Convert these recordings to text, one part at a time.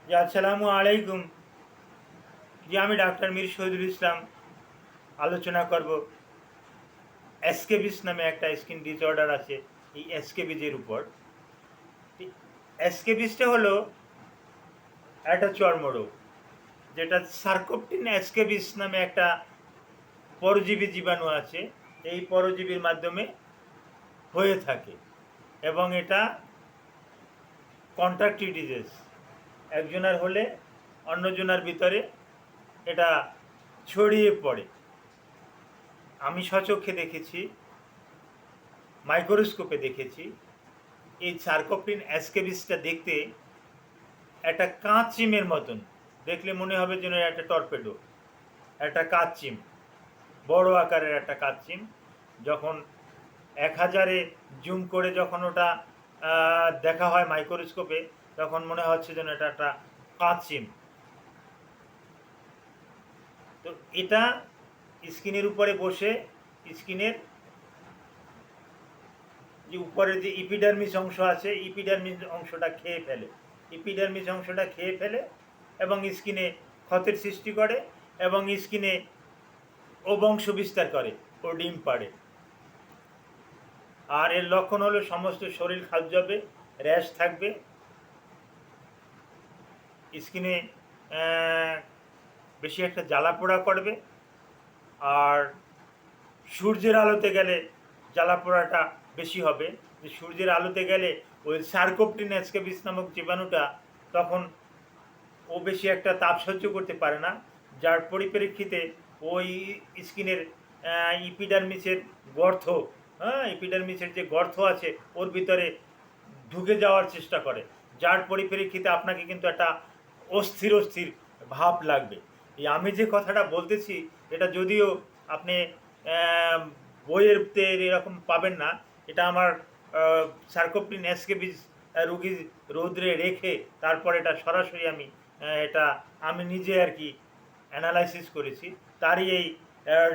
যে আসসালামু আলাইকুম। যে আমি ডাক্তার মীর শহীদুল ইসলাম আলোচনা করব অ্যাসকেবিস নামে একটা স্কিন ডিসঅর্ডার আছে, এই অ্যাসকেবিজের উপর। অ্যাসকেবিসটা হলো একটা চর্মরোগ, যেটা সার্কোপটিন অ্যাসকেবিস নামে একটা পরজীবী জীবাণু আছে। এই পরজীবীর মাধ্যমে হয়ে থাকে এবং এটা কন্ট্রাক্টিভ ডিজিজ। একজনের হলে অন্যজনের ভিতরে এটা ছড়িয়ে পড়ে। আমি স্বচক্ষে দেখেছি, মাইক্রোস্কোপে দেখেছি। এই সার্কোপটিন অ্যাসকেবিসটা দেখতে একটা কাঁচ চিমের মতন, দেখলে মনে হবে যেন একটা টর্পেডো, একটা কাঁচ চিম, বড় আকারের একটা কাঁচ চিম। যখন 1000-এ জুম করে যখন ওটা দেখা হয় মাইক্রোস্কোপে, তখন মনে হচ্ছে যেন এটা একটা কাঁচ চিম। তো এটা স্কিনের উপরে বসে স্কিনের যে উপরে যে ইপিডার্মিস অংশ আছে, ইপিডার্মিস অংশটা খেয়ে ফেলে। ইপিডার্মিস অংশটা খেয়ে ফেলে এবং স্কিনে ক্ষতের সৃষ্টি করে এবং স্কিনে ও বংশ বিস্তার করে, ও ডিম পাড়ে। আর এর লক্ষণ হলো সমস্ত শরীর খাদ্যাবে, র্যাশ থাকবে, স্কিনে বেশি একটা জ্বালা পোড়া করবে। আর সূর্যের আলোতে গেলে জ্বালা পোড়াটা বেশি হবে। যে সূর্যের আলোতে গেলে ওই সার্কোপটিন অ্যাসকেবিস নামক জীবাণুটা তখন ও বেশি একটা তাপ সহ্য করতে পারে না, যার পরিপ্রেক্ষিতে ওই স্কিনের ইপিডার্মিসের গর্ত, ইপিডার্মিসের যে গর্ত আছে ওর ভিতরে ঢুকে যাওয়ার চেষ্টা করে, যার পরিপ্রেক্ষিতে আপনাকে কিন্তু একটা অস্থির অস্থির ভাব লাগবে। এই আমি যে কথাটা বলতেছি, এটা যদিও আপনি বইয়েরতে এরকম পাবেন না, এটা আমার সার্কোপটিন অ্যাসকেবিস রুগী রৌদ্রে রেখে তারপর এটা সরাসরি এটা আমি নিজে আর কি অ্যানালাইসিস করেছি, তারই এই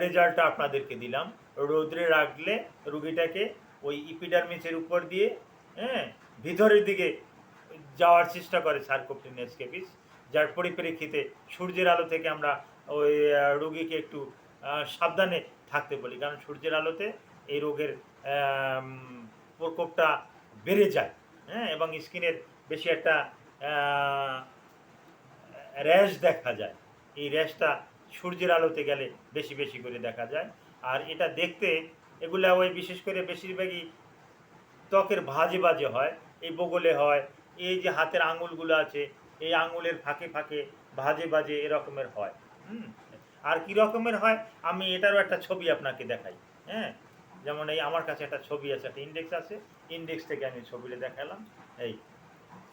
রেজাল্টটা আপনাদেরকে দিলাম। রৌদ্রে রাখলে রুগীটাকে ওই ইপিডার্মিসের উপর দিয়ে ভিতরের দিকে যাওয়ার চেষ্টা করে সার্কোপটিন অ্যাসকেবিস, যার পরিপ্রেক্ষিতে সূর্যের আলো থেকে আমরা ওই রোগীকে একটু সাবধানে থাকতে বলি, কারণ সূর্যের আলোতে এই রোগের প্রকোপটা বেড়ে যায়, এবং স্কিনের বেশি একটা র্যাশ দেখা যায়। এই র্যাশটা সূর্যের আলোতে গেলে বেশি বেশি করে দেখা যায়। আর এটা দেখতে এগুলা ওই বিশেষ করে বেশিরভাগই ত্বকের ভাজে বাজে হয়, এই বগলে হয়, এই যে হাতের আঙুলগুলো আছে এই আঙুলের ফাঁকে ফাঁকে ভাজে বাজে এরকমের হয়। আর কী রকমের হয় আমি এটারও একটা ছবি আপনাকে দেখাই। যেমন এই আমার কাছে একটা ছবি আছে, একটা ইন্ডেক্স আছে, ইন্ডেক্স থেকে আমি ছবিটা দেখালাম। এই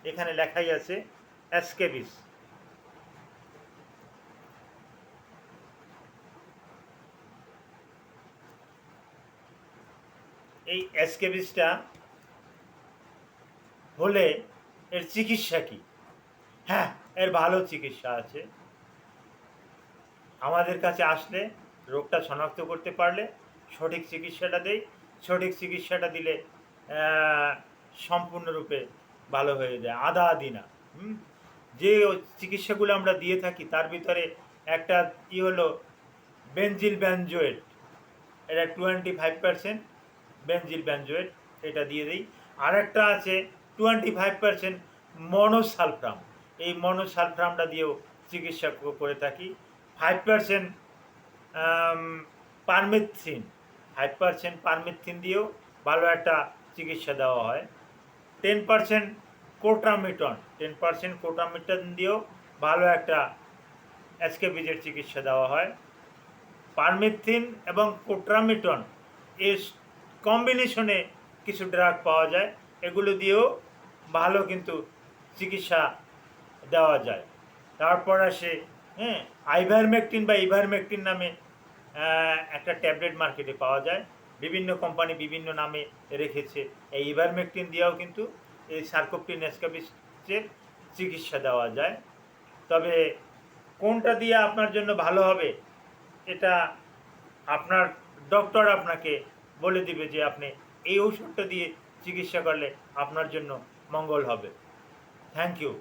এখানে লেখাই আছে অ্যাসকেবিস। এই অ্যাসকেবিসটা হলে এর চিকিৎসা কী? হ্যাঁ, এর ভালো চিকিৎসা আছে। আমাদের কাছে আসলে রোগটা শনাক্ত করতে পারলে সঠিক চিকিৎসাটা দেই। সঠিক চিকিৎসাটা দিলে সম্পূর্ণরূপে ভালো হয়ে যায়, আধা আধি না। যে চিকিৎসাগুলো আমরা দিয়ে থাকি তার ভিতরে একটা হলো বেনজিল ব্যানজোয়েট, এটা 25% বেনজিল ব্যানজোয়েট, এটা দিয়ে দিই। আর একটা আছে 25% মনোসালফ্রাম, এই মনোসালফ্রামটা দিয়েও চিকিৎসা করে থাকি। 5% পারমেথ্রিন, 5% পারমেথ্রিন দিয়েও ভালো একটা চিকিৎসা দেওয়া হয়। 10% কোট্রামিটন, 10% কোট্রামিটন দিয়েও ভালো একটা অ্যাসকেবিজের চিকিৎসা দেওয়া হয়। পারমেথ্রিন এবং কোট্রামিটন এর কম্বিনেশনে কিছু ড্রাগ পাওয়া যায়, এগুলো দিয়েও ভালো কিন্তু চিকিৎসা দেওয়া যায়। তারপর আসে আইভারমেকটিন বা ইভারমেকটিন নামে একটা ট্যাবলেট মার্কেটে পাওয়া যায়, বিভিন্ন কোম্পানি বিভিন্ন নামে রেখেছে। এই ইভারমেকটিন দিয়েও কিন্তু এই সার্কোপটিন অ্যাসকেবিসের চিকিৎসা দেওয়া যায়। তবে কোনটা দিয়ে আপনার জন্য ভালো হবে এটা আপনার ডক্টর আপনাকে বলে দিবে যে আপনি এই ওষুধটা দিয়ে চিকিৎসা করলে আপনার জন্য মঙ্গল হবে। Thank you.